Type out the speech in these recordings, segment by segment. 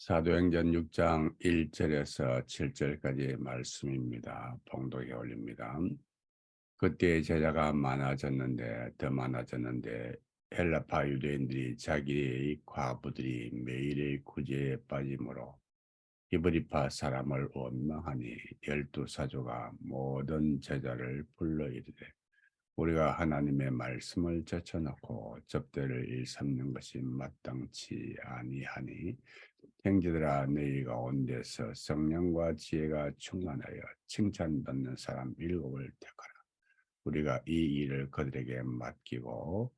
사도행전 6장 1절에서 7절까지의 말씀입니다. 봉독에 올립니다. 그때 제자가 많아졌는데 더 많아졌는데 헬라파 유대인들이 자기의 과부들이 매일의 구제에 빠짐으로 히브리파 사람을 원망하니 12사조가 모든 제자를 불러 이르되 우리가 하나님의 말씀을 제쳐놓고 접대를 일삼는 것이 마땅치 아니하니 형제들아 너희 가운데서 성령과 지혜가 충만하여 칭찬받는 사람 7을 택하라. 우리가 이 일을 그들에게 맡기고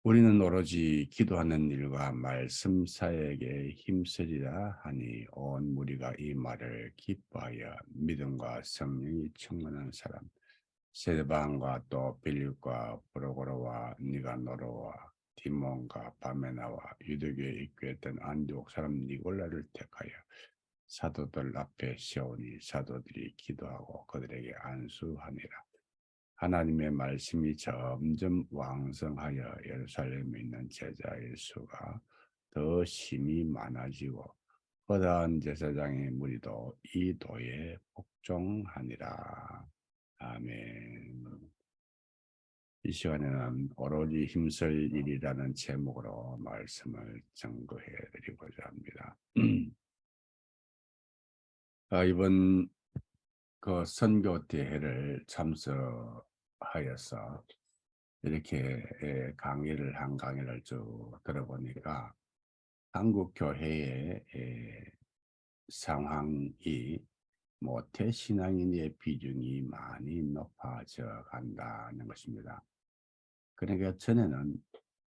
우리는 오로지 기도하는 일과 말씀 사역에 힘쓰리라 하니 온 무리가 이 말을 기뻐하여 믿음과 성령이 충만한 사람 세바한과 또 빌립과 브로고로와 니가노로와 디몬과 바메나와 유대교에 입교했던 안디옥 사람 니골라를 택하여 사도들 앞에 세우니 사도들이 기도하고 그들에게 안수하니라. 하나님의 말씀이 점점 왕성하여 예루살렘에 있는 제자의 수가 더 심히 많아지고 거대한 제사장의 무리도 이 도에 복종하니라. 아멘. 이 시간에는 오로지 힘쓸 일이라는 제목으로 말씀을 증거해 드리고자 합니다. 이번 그 선교 대회를 참석하여서 이렇게 강의를 한 강의를 쭉 들어보니까 한국 교회의 상황이 모태 신앙인의 비중이 많이 높아져 간다는 것입니다. 그러니까 전에는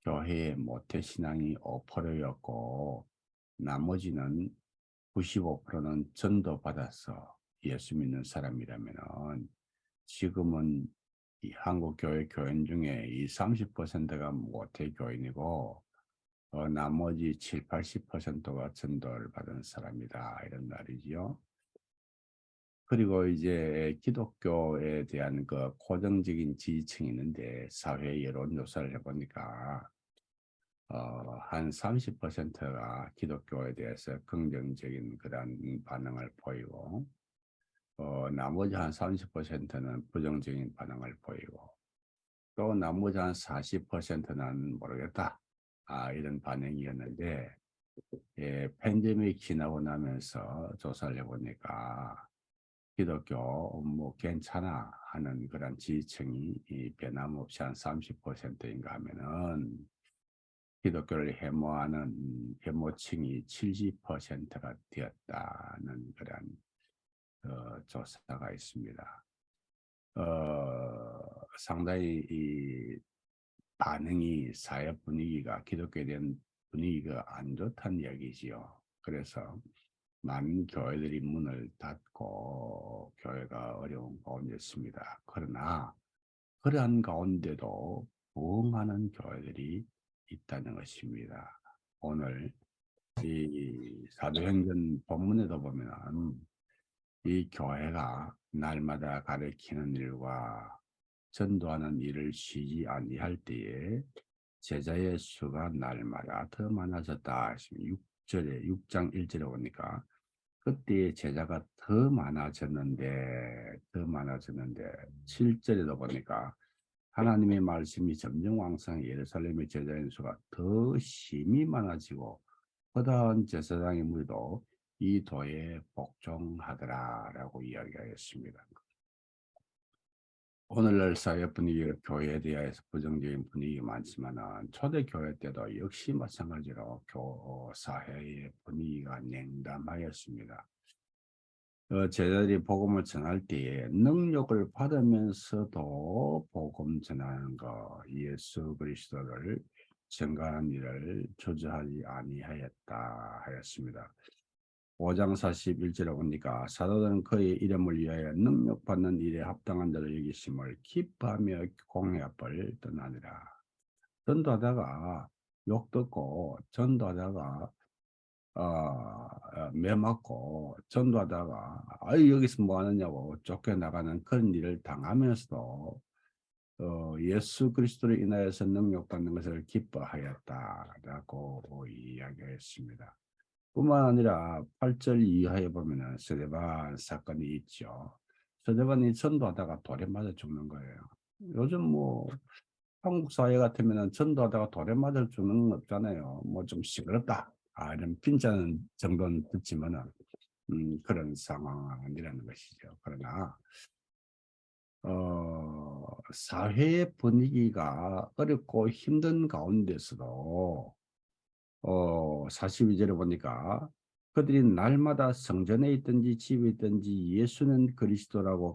교회의 모태 신앙이 5%였고 나머지는 95%는 전도받아서 예수 믿는 사람이라면은 지금은 이 한국 교회 교인 중에 30%가 모태 교인이고 나머지 80%가 전도를 받은 사람이다 이런 말이지요. 그리고 이제 기독교에 대한 그 고정적인 지지층이 있는데 사회 여론조사를 해보니까 한 30%가 기독교에 대해서 긍정적인 그런 반응을 보이고 나머지 한 30%는 부정적인 반응을 보이고 또 나머지 한 40%는 모르겠다 이런 반응이었는데 팬데믹 지나고 나면서 조사를 해보니까 기독교 뭐 괜찮아 하는 그런 지지층이 변함없이 한 30%인가 하면은 기독교를 혐오하는 혐오층이 70%가 되었다는 그런 조사가 있습니다. 상당히 이 반응이 사회 분위기가 기독교에 대한 분위기가 안 좋다는 이야기지요. 그래서 많은 교회들이 문을 닫고 교회가 어려운 가운데 있습니다. 그러나 그러한 가운데도 부흥하는 교회들이 있다는 것입니다. 오늘 이 사도행전 본문에도 보면 이 교회가 날마다 가르치는 일과 전도하는 일을 쉬지 아니할 때에 제자의 수가 날마다 더 많아졌다. 6장 1절에 보니까 그때 제자가 더 많아졌는데 7절에도 보니까 하나님의 말씀이 점점 왕성해 예루살렘의 제자의 수가 더 심히 많아지고 허다한 제사장의 무리도 이 도에 복종하더라라고 이야기하였습니다. 오늘날 사회 분위기가 교회에 대해서 부정적인 분위기가 많지만 초대교회 때도 역시 마찬가지로 사회의 분위기가 냉담하였습니다. 제자들이 복음을 전할 때에 능력을 받으면서도 복음 전하는 것, 예수 그리스도를 증거하는 일을 주저하지 아니하였다 하였습니다. 5장 41절에 보니까 사도들은 그의 이름을 위하여 능력받는 일에 합당한 자를 여기심을 기뻐하며 공회합을 떠나니라. 전도하다가 욕 듣고 전도하다가 매 맞고 전도하다가 여기서 뭐 하느냐고 쫓겨나가는 그런 일을 당하면서도 예수 그리스도로 인하여서 능력받는 것을 기뻐하였다라고 이야기했습니다. 뿐만 아니라 8절 이하에 보면은 스데반 사건이 있죠. 스데반이 전도하다가 돌에 맞아 죽는 거예요. 요즘 뭐 한국 사회 같으면은 전도하다가 돌에 맞아 죽는 건 없잖아요. 뭐 좀 시끄럽다. 이런 핀잔 정도는 듣지만은 그런 상황이라는 것이죠. 그러나 사회의 분위기가 어렵고 힘든 가운데서도 42절에 보니까 그들이 날마다 성전에 있든지 집에 있든지 예수는 그리스도라고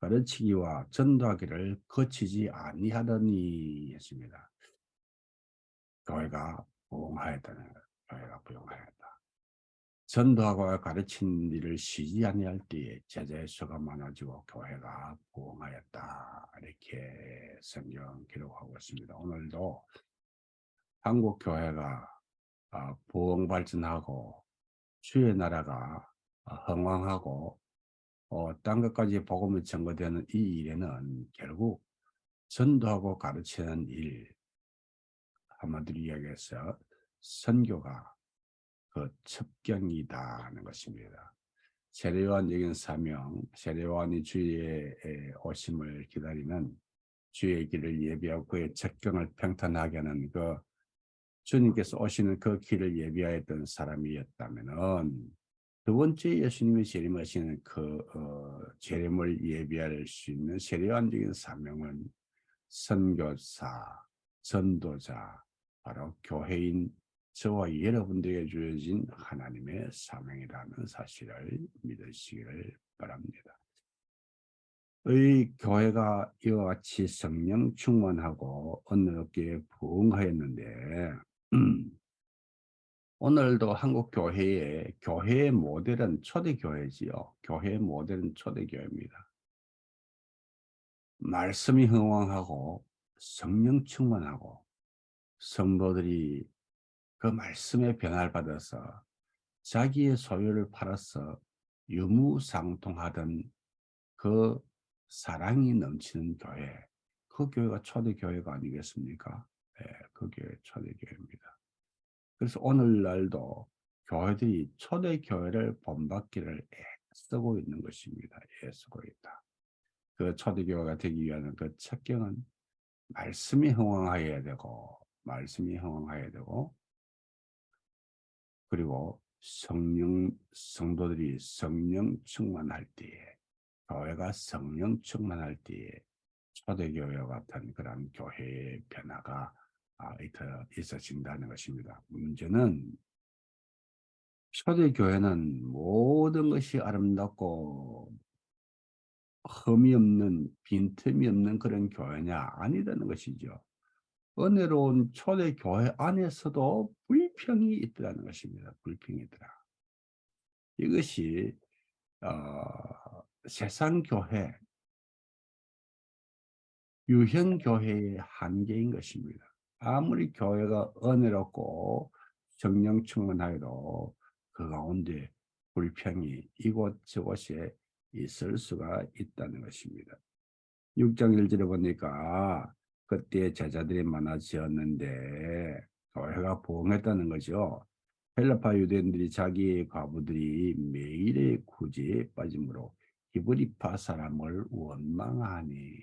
가르치기와 전도하기를 거치지 아니하더니 했습니다. 교회가 부흥하였다는 거예요. 교회가 부흥하였다. 전도하고 가르친 일을 쉬지 아니할 때에 제자의 수가 많아지고 교회가 부흥하였다. 이렇게 성경 기록하고 있습니다. 오늘도 한국 교회가 부흥 발전하고 주의 나라가 흥왕하고 땅 끝까지 복음이 전거되는 이 일에는 결국 전도하고 가르치는 일, 한마디로 이야기해서 선교가 그 첩경이다는 것입니다. 세례요한적인 사명, 세례요한이 주의 오심을 기다리는 주의 길을 예비하고 그의 첩경을 평탄하게 하는 그 주님께서 오시는 그 길을 예비하였던 사람이었다면은 두 번째 예수님이 재림하시는 그 재림을 예비할 수 있는 세례요한적인 사명은 선교사, 전도자, 바로 교회인 저와 여러분들에게 주어진 하나님의 사명이라는 사실을 믿으시기를 바랍니다. 의 교회가 이와 같이 성령 충만하고 언어롭게 부흥하였는데 오늘도 한국 교회의 모델은 초대교회지요. 교회의 모델은 초대교회입니다. 말씀이 흥왕하고 성령 충만하고 성도들이 그 말씀의 변화를 받아서 자기의 소유를 팔아서 유무상통하던 그 사랑이 넘치는 교회, 그 교회가 초대교회가 아니겠습니까? 예, 그 교회 초대교회입니다. 그래서 오늘날도 교회들이 초대교회를 본받기를 애쓰고 있는 것입니다. 애쓰고 있다. 그 초대교회가 되기 위한 그 첩경은 말씀이 흥왕하여야 되고, 그리고 성도들이 성령 충만할 때에, 교회가 성령 충만할 때에 초대교회와 같은 그런 교회의 변화가 있어진다는 것입니다. 문제는 초대교회는 모든 것이 아름답고 흠이 없는 빈틈이 없는 그런 교회냐? 아니라는 것이죠. 은혜로운 초대교회 안에서도 불평이 있더라는 것입니다. 불평이 있더라. 이것이 세상교회, 유형교회의 한계인 것입니다. 아무리 교회가 은혜롭고 성령 충만하여도 그 가운데 불평이 이곳저곳에 있을 수가 있다는 것입니다. 6장 1절에 보니까 그때 제자들이 많아지었는데 교회가 부흥했다는 거죠. 헬라파 유대인들이 자기의 과부들이 매일의 구제에 빠짐으로 히브리파 사람을 원망하니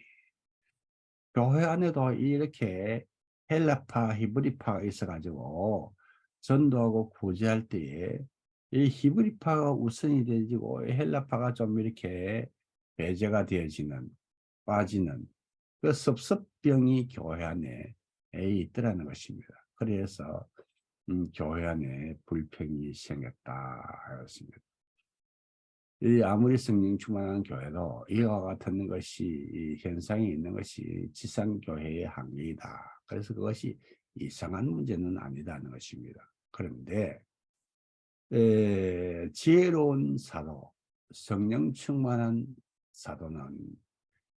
교회 안에도 이렇게 헬라파, 히브리파가 있어가지고 전도하고 구제할 때에 이 히브리파가 우선이 되지고 헬라파가 좀 이렇게 배제가 되어지는, 빠지는 그 섭섭병이 교회 안에 있더라는 것입니다. 그래서 교회 안에 불평이 생겼다 하였습니다. 이 아무리 성령 충만한 교회도 이와 같은 것이 이 현상이 있는 것이 지상교회의 한계이다. 그래서 그것이 이상한 문제는 아니다는 것입니다. 그런데 지혜로운 사도, 성령 충만한 사도는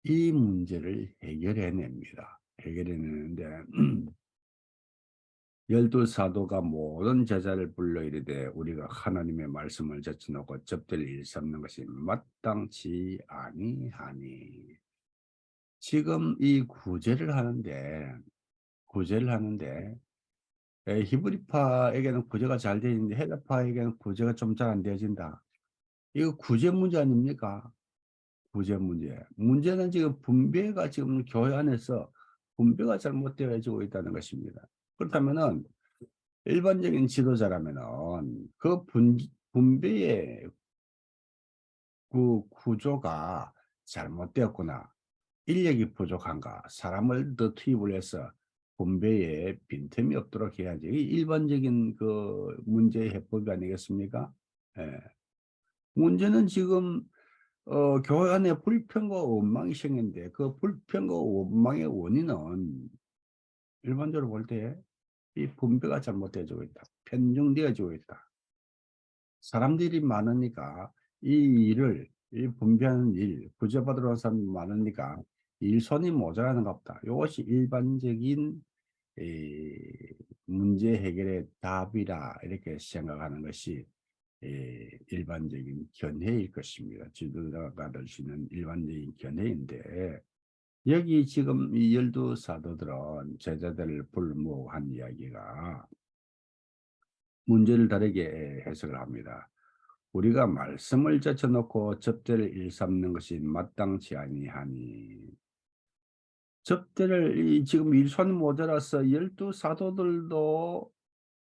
이 문제를 해결해냅니다. 해결해내는데 열두 사도가 모든 제자를 불러 이르되 우리가 하나님의 말씀을 젖혀놓고 접될 일이 없는 것이 마땅치 아니하니 지금 이 구제를 하는데 히브리파에게는 구제가 잘 되어 있는데 헬라파에게는 구제가 좀 잘 안 되어진다. 이거 구제 문제 아닙니까? 구제 문제. 문제는 지금 분배가 지금 교회 안에서 분배가 잘못되어지고 있다는 것입니다. 그렇다면은 일반적인 지도자라면은 그 분배의 그 구조가 잘못되었구나. 인력이 부족한가? 사람을 더 투입을 해서 분배에 빈틈이 없도록 해야지. 이 일반적인 그 문제의 해법이 아니겠습니까? 예. 문제는 지금 교회 안에 불평과 원망이 생겼는데 그 불평과 원망의 원인은 일반적으로 볼 때 이 분배가 잘못되어지고 있다. 편중되어지고 있다. 사람들이 많으니까 이 분배하는 일, 구제받으러 온 사람이 많으니까 일손이 모자라는가 보다. 이것이 일반적인 이 문제 해결의 답이라 이렇게 생각하는 것이 일반적인 견해일 것입니다. 지도자가 될 수 있는 일반적인 견해인데 여기 지금 이 열두 사도들은 제자들을 불러 한 이야기가 문제를 다르게 해석을 합니다. 우리가 말씀을 젖혀놓고 접대를 일삼는 것이 마땅치 아니하니 접대를 지금 일손 모자라서 열두 사도들도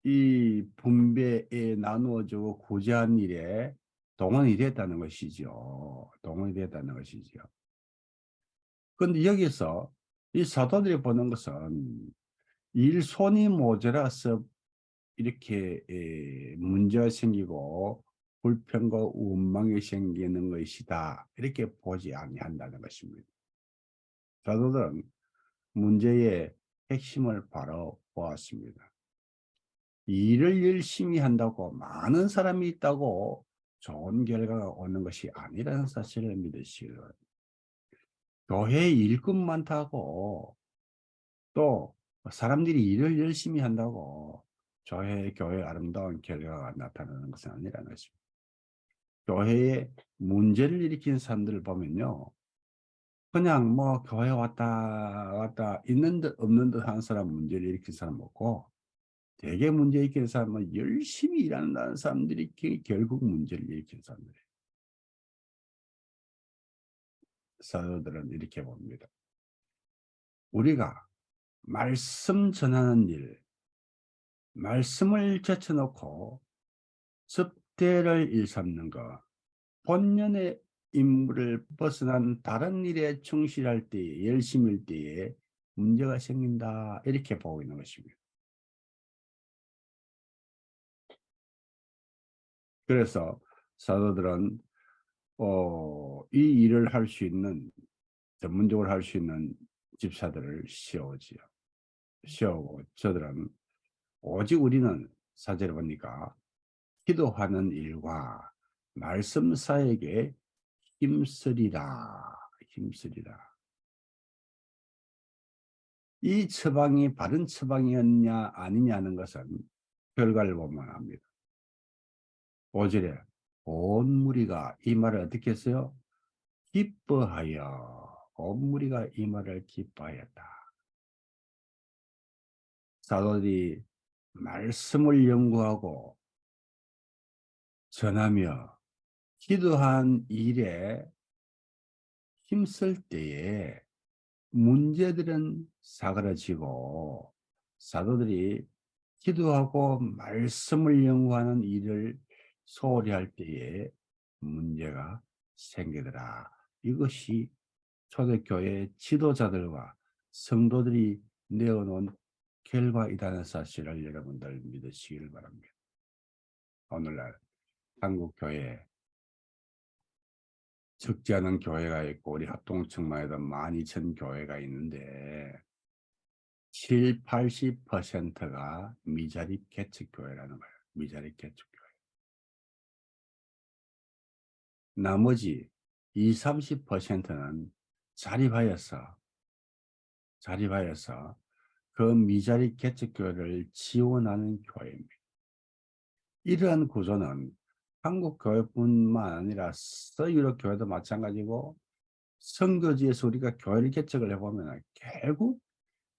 이 분배에 나누어지고 구제한 일에 동원이 됐다는 것이죠. 동원이 됐다는 것이죠. 그런데 여기서 이 사도들이 보는 것은 일손이 모자라서 이렇게 문제가 생기고 불평과 원망이 생기는 것이다. 이렇게 보지 아니한다는 것입니다. 사도들은 문제의 핵심을 바로 보았습니다. 일을 열심히 한다고 많은 사람이 있다고 좋은 결과가 오는 것이 아니라는 사실을 믿으시기 바랍니다. 교회에 일꾼 많다고 또 사람들이 일을 열심히 한다고 교회의 아름다운 결과가 나타나는 것은 아니라는 것입니다. 교회에 문제를 일으킨 사람들을 보면요. 그냥 뭐 교회 왔다 갔다 있는 듯 없는 듯 하는 사람 문제를 일으킨 사람 없고 되게 문제 일으키는 사람은 열심히 일하는 사람들이 결국 문제를 일으킨 사람들이에요. 사도들은 이렇게 봅니다. 우리가 말씀 전하는 일, 말씀을 제쳐놓고 접대를 일삼는 것, 본연의 임무를 벗어난 다른 일에 충실할 때에, 열심일 때에 문제가 생긴다. 이렇게 보고 있는 것입니다. 그래서 사도들은 이 일을 할 수 있는 전문적으로 할 수 있는 집사들을 세우지요. 세우고 저들은 오직 우리는 사제를 보니까 기도하는 일과 말씀 사역에 힘쓰리라. 힘쓰리라. 이 처방이 바른 처방이었냐 아니냐는 것은 결과를 보면 압니다. 5절에 온 무리가 이 말을 어떻게 했어요? 기뻐하여 온 무리가 이 말을 기뻐하였다. 사도들이 말씀을 연구하고 전하며 기도한 일에 힘쓸 때에 문제들은 사그라지고 사도들이 기도하고 말씀을 연구하는 일을 소홀히 할 때에 문제가 생기더라. 이것이 초대교회 지도자들과 성도들이 내어놓은 결과이라는 사실을 여러분들 믿으시길 바랍니다. 오늘날 한국 교회에 적지 않은 교회가 있고 우리 합동층만 해도 12,000 교회가 있는데 7, 80%가 미자립 개척교회라는 거예요. 미자립 개척교회. 나머지 20, 30%는 자립하여서 그 미자립 개척교회를 지원하는 교회입니다. 이러한 구조는 한국 교회뿐만 아니라 서유럽 교회도 마찬가지고 선거지에서 우리가 교회를 개척을 해보면 결국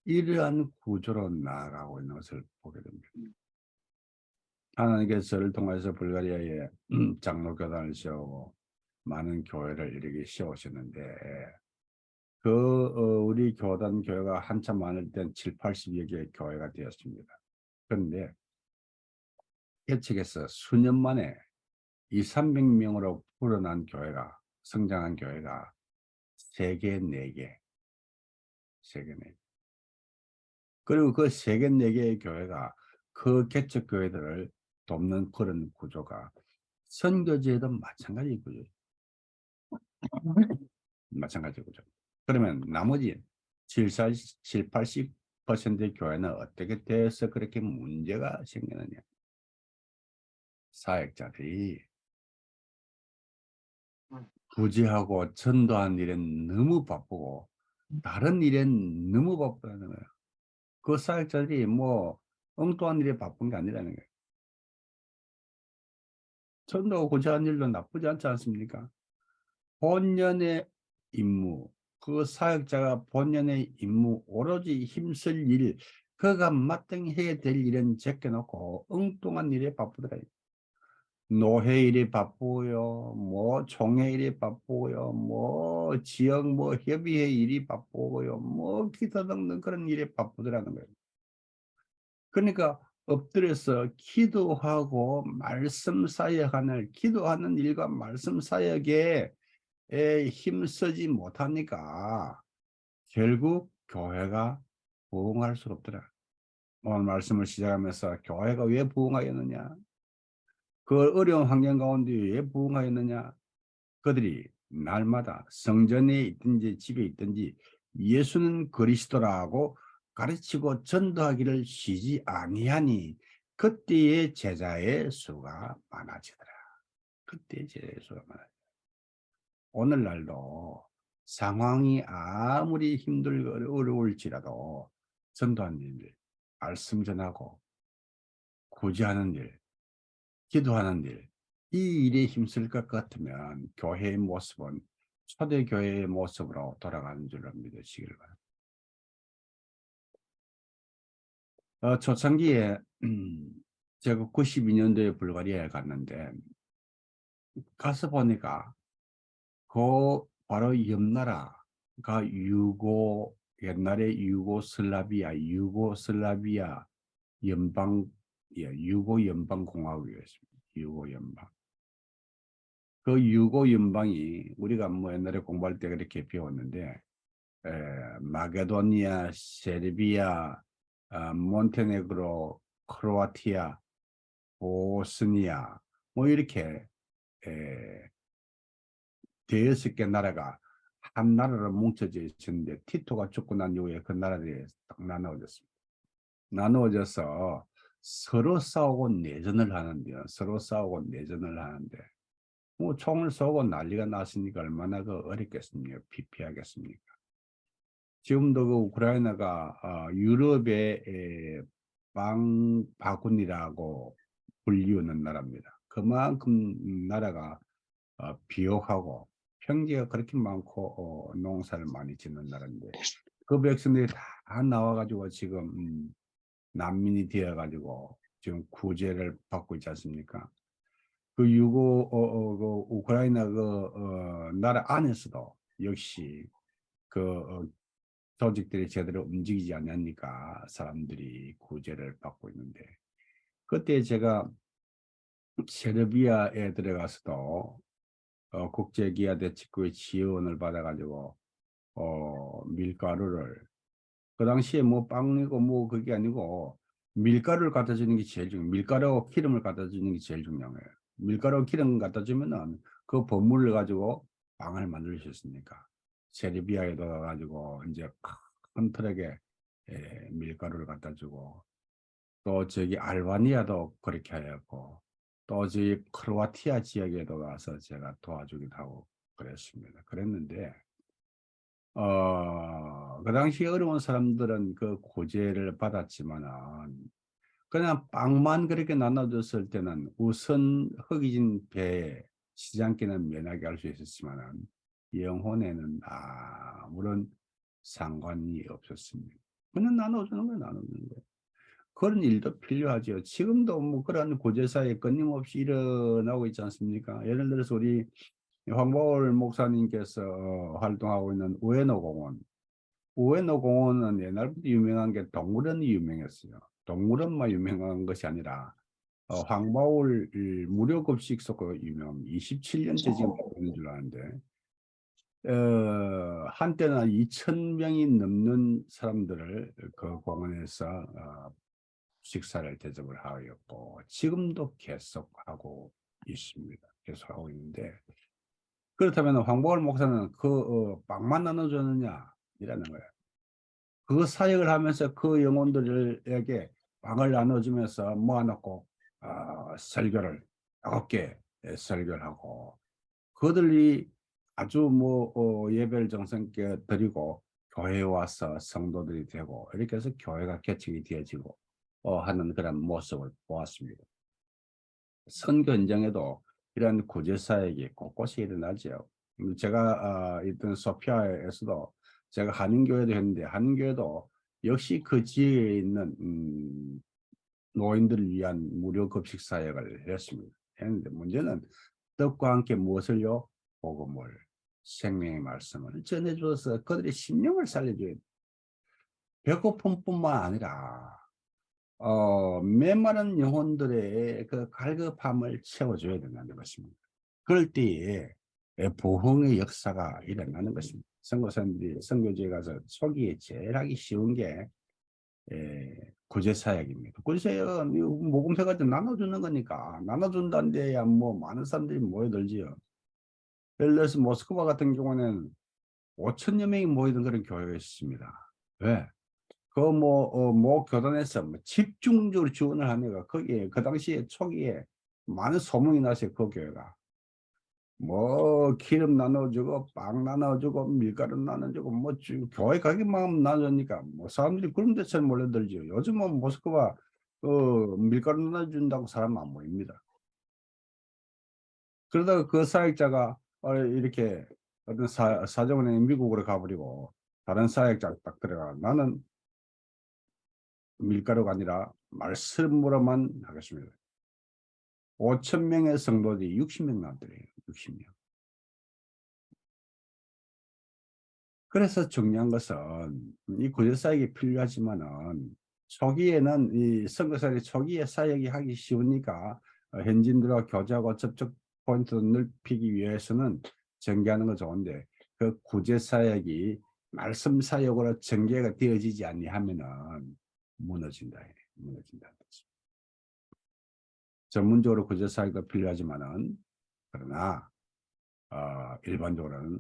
이러한 구조로 나아가고 있는 것을 보게 됩니다. 하나님께서 저를 통해서 불가리아에 장로교단을 세우고 많은 교회를 이렇게 세우셨는데 우리 교단 교회가 한참 많을 땐 7, 80여 개의 교회가 되었습니다. 그런데 개척해서 수년 만에 2, 300명으로 불어난 교회가 성장한 교회가 3개, 4개, 3개, 4개. 그리고 그 3개, 4개의 교회가 그 개척 교회들을 돕는 그런 구조가 선교지에도 마찬가지 구조. 마찬가지 구조. 그러면 나머지 7, 80%의 교회는 어떻게 돼서 그렇게 문제가 생기느냐. 사역자들이 구제하고 전도하는 일에 너무 바쁘고 다른 일에 너무 바쁘다는 거예요. 그 사역자들이 뭐 엉뚱한 일에 바쁜 게 아니라는 거예요. 전도하고 구제하는 일도 나쁘지 않지 않습니까? 본연의 임무, 그 사역자가 본연의 임무, 오로지 힘쓸 일, 그가 마땅히 해야 될 일은 제껴놓고 엉뚱한 일에 바쁘더라. 노회 일이 바쁘고요, 뭐 총회 일이 바쁘고요, 뭐 지역 뭐 협의회 일이 바쁘고요, 뭐 기타 등등 그런 일에 바쁘더라는 거예요. 그러니까 엎드려서 기도하고 말씀 사역하는 기도하는 일과 말씀 사역에 힘쓰지 못하니까 결국 교회가 부흥할 수 없더라. 오늘 말씀을 시작하면서 교회가 왜 부흥하였느냐? 그 어려운 환경 가운데 왜 부흥하였느냐? 그들이 날마다 성전에 있든지 집에 있든지 예수는 그리스도라고 가르치고 전도하기를 쉬지 아니하니 그때의 제자의 수가 많아지더라. 그때 제자의 수가 많아지더라. 오늘날도 상황이 아무리 힘들고 어려울지라도 전도하는 일, 말씀 전하고 구제하는 일, 기도하는 일, 이 일에 힘쓸 것 같으면 교회의 모습은 초대교회의 모습으로 돌아가는 줄로 믿으시길 바랍니다. 초창기에 제가 92년도에 불가리아에 갔는데 가서 보니까 그 바로 옆 나라가 옛날에 유고슬라비아 연방, 유고 연방 공화국이었습니다. 유고 연방. 그 유고 연방이 우리가 뭐 옛날에 공부할 때 그렇게 배웠는데 마게도니아, 세르비아, 몬테네그로, 크로아티아, 보스니아 뭐 이렇게 대여섯 개 나라가 한 나라로 뭉쳐져 있었는데 티토가 죽고 난 이후에 그 나라들이 딱 나누어졌습니다. 나누어져서 서로 싸우고 내전을 하는데요. 서로 싸우고 내전을 하는데 뭐 총을 쏘고 난리가 났으니까 얼마나 그 어렵겠습니까? 피피하겠습니까? 지금도 그 우크라이나가 유럽의 바군이라고 불리우는 나라입니다. 그만큼 나라가 비옥하고 평지가 그렇게 많고 농사를 많이 짓는 나라인데 그 백성들이 다 나와가지고 지금 난민이 되어가지고 지금 구제를 받고 있지 않습니까? 그 그 우크라이나 나라 안에서도 역시 그 조직들이 제대로 움직이지 않으니까 사람들이 구제를 받고 있는데 그때 제가 세르비아에 들어가서도 국제기아대책구의 지원을 받아가지고 밀가루를 그 당시에 뭐 빵이고 뭐 그게 아니고 밀가루를 갖다 주는 게 제일 중요해요. 밀가루하고 기름을 갖다 주는 게 제일 중요해요. 밀가루하고 기름 갖다 주면은 그 버무를 가지고 빵을 만들 수 있으니까 세르비아에도 가가지고 이제 큰 트럭에 밀가루를 갖다 주고 또 저기 알바니아도 그렇게 하였고 또 저기 크로아티아 지역에도 가서 제가 도와주기도 하고 그랬습니다. 그랬는데 그 당시 어려운 사람들은 그 구제를 받았지만은 그냥 빵만 그렇게 나눠줬을 때는 우선 허기진 배에 시장기는 면하게 할 수 있었지만은 영혼에는 아무런 상관이 없었습니다. 그냥 나눠주는 거예요, 나눠주는 거예요. 그런 일도 필요하죠. 지금도 뭐 그런 고제사에 끊임없이 일어나고 있지 않습니까? 예를 들어서 우리 황보울 목사님께서 활동하고 있는 우에노 공원. 우에노 공원은 옛날부터 유명한 게 동물원이 유명했어요. 동물원만 유명한 것이 아니라 황보울 무료 급식소가 유명. 27년째 지금 있는 줄 아는데 한때는 2,000명이 넘는 사람들을 그 공원에서 식사를 대접을 하였고 지금도 계속하고 있습니다. 계속하고 있는데 그렇다면 황보을 목사는 그 빵만 나눠줬느냐 이라는 거예요. 그 사역을 하면서 그 영혼들에게 빵을 나눠주면서 모아놓고 설교를 9개 설교를 하고 그들이 아주 뭐 예배를 정성있게 드리고 교회에 와서 성도들이 되고 이렇게 해서 교회가 개척이 되어지고 하는 그런 모습을 보았습니다. 선교 현장에도 이런 구제 사역이 곳곳이 일어나죠. 제가 있던 소피아에서도 제가 한인교회도 했는데 한인교회도 역시 그 지역에 있는 노인들을 위한 무료 급식 사역을 했는데 문제는 떡과 함께 무엇을요? 복음을 생명의 말씀을 전해줘서 그들의 심령을 살려줘야 돼. 배고픔뿐만 아니라 메마른 영혼들의 그 갈급함을 채워줘야 된다는 것입니다. 그럴 때에 부흥의 역사가 일어나는 것입니다. 선교사님들이 선교지에 가서 초기에 제일 하기 쉬운 게 구제사역입니다. 구제사역은 모금패가 좀 나눠주는 거니까 나눠준다는 데야 뭐 많은 사람들이 모여들지요. 예를 들어서 모스크바 같은 경우는 5천여 명이 모이던 그런 교회가 있습니다. 왜? 모 교단에서 뭐 집중적으로 지원을 하니까 거기에 그 당시에 초기에 많은 소문이 났어요. 그 교회가 뭐 기름 나눠주고 빵 나눠주고 밀가루 나눠주고 뭐 교회 가게만 나눠주니까 뭐 사람들이 그런 데서 몰려들죠. 요즘은 모스크바 밀가루 나눠준다고 사람 안 모입니다. 그러다가 그 사역자가 이렇게 어떤 사정원에 미국으로 가버리고 다른 사역자 딱 들어가 나는 밀가루가 아니라 말씀으로만 하겠습니다. 5,000명의 성도들이 60명 나왔더래요. 60명. 그래서 중요한 것은 이 구제사역이 필요하지만은 초기에는 이 선교사역이 초기에 사역이 하기 쉬우니까 현지인들과 교제하고 접촉 포인트를 넓히기 위해서는 전개하는 거 좋은데 그 구제사역이 말씀 사역으로 전개가 되어지지 아니하면은 무너진다. 무너진다. 전문적으로 구제사역도 필요하지만은 그러나 일반적으로는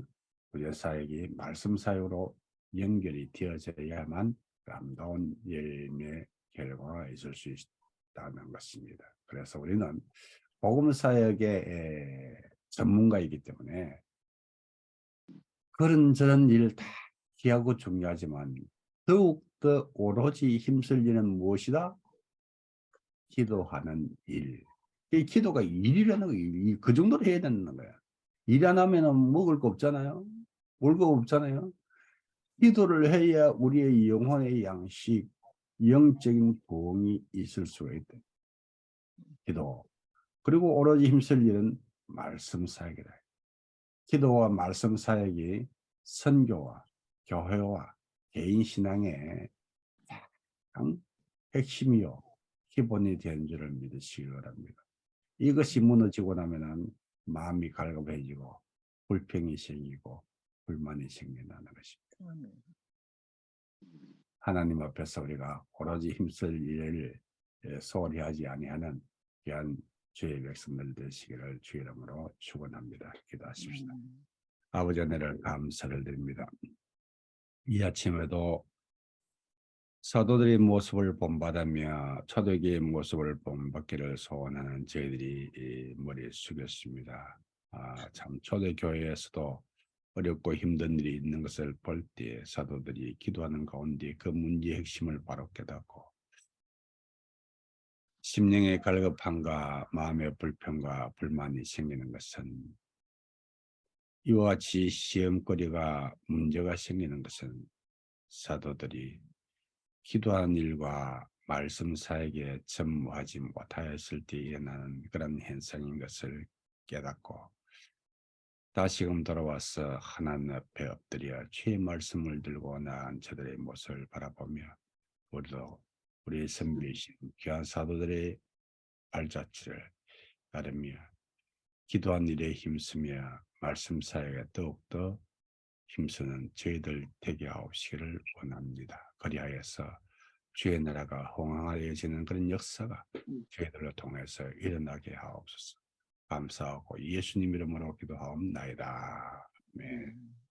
구제사역이 말씀 사역으로 연결이 되어져야만 아름다운 열매 결과가 있을 수 있다는 것입니다. 그래서 우리는 복음 사역의 전문가이기 때문에 그런저런 일 다 귀하고 중요하지만 더욱더 오로지 힘쓸 일은 무엇이다? 기도하는 일. 이 기도가 일이라는 거, 그 정도로 해야 되는 거야. 일 안 하면 먹을 거 없잖아요. 먹을 거 없잖아요. 기도를 해야 우리의 영혼의 양식, 영적인 부흥이 있을 수가 있다. 기도. 그리고 오로지 힘쓸 일은 말씀 사역이다. 기도와 말씀 사역이 선교와 교회와 개인 신앙의 가장 핵심이요. 기본이 된 줄을 믿으시기 바랍니다. 이것이 무너지고 나면은 마음이 갈급해지고 불평이 생기고 불만이 생긴다는 것입니다. 하나님 앞에서 우리가 오로지 힘쓸 일을 소홀히 하지 아니하는 귀한 주의 백성들 되시기를 주의 이름으로 축원합니다. 기도하십시다. 아버지 하늘을 감사를 드립니다. 이 아침에도 사도들의 모습을 본받으며 초대교회의 모습을 본받기를 소원하는 저희들이 머리를 숙였습니다. 참 초대교회에서도 어렵고 힘든 일이 있는 것을 볼 때 사도들이 기도하는 가운데 그 문제의 핵심을 바로 깨닫고 심령의 갈급함과 마음의 불평과 불만이 생기는 것은 이와 같이 시험거리가 문제가 생기는 것은 사도들이 기도하는 일과 말씀 사역에 전무하지 못하였을 때 일어나는 그런 현상인 것을 깨닫고 다시금 돌아와서 하나님 앞에 엎드려 주의 말씀을 들고 나아간 저들의 모습을 바라보며 우리도 우리 선비이신 귀한 사도들의 발자취를 따르며 기도한 일에 힘쓰며 말씀 사역에 더욱더 힘쓰는 저희들 되게 하옵시기를 원합니다. 그리하여서 주의 나라가 홍황하여지는 그런 역사가 저희들로 통해서 일어나게 하옵소서. 감사하고 예수님 이름으로 기도하옵나이다. 아멘.